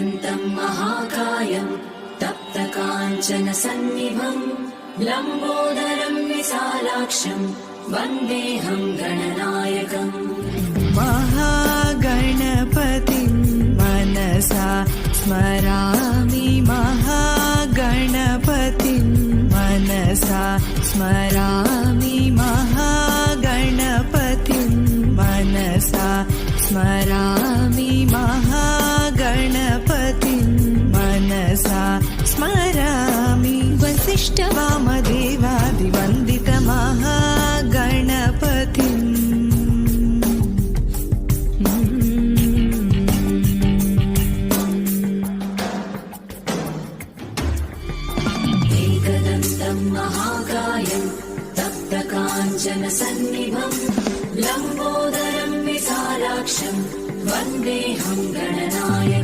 एकदन्तं महाकायं तप्तकाञ्चनसन्निभं लम्बोदरं विशालाक्षं वन्देऽहं गणनायकम्। महागणपतिं मनसा स्मरामि, महागणपतिं मनसा स्मरामि, महागणपतिं मनसा स्मरामि, महागणपतिं मनसा स्मरामि। वसिष्ठवामदेवादिवन्दितमहागणपतिम् एकदन्तं महाकायं तप्तकाञ्चनसन्निभं लम्बोदरं विशालाक्षं वन्देऽहं गणनायकम्।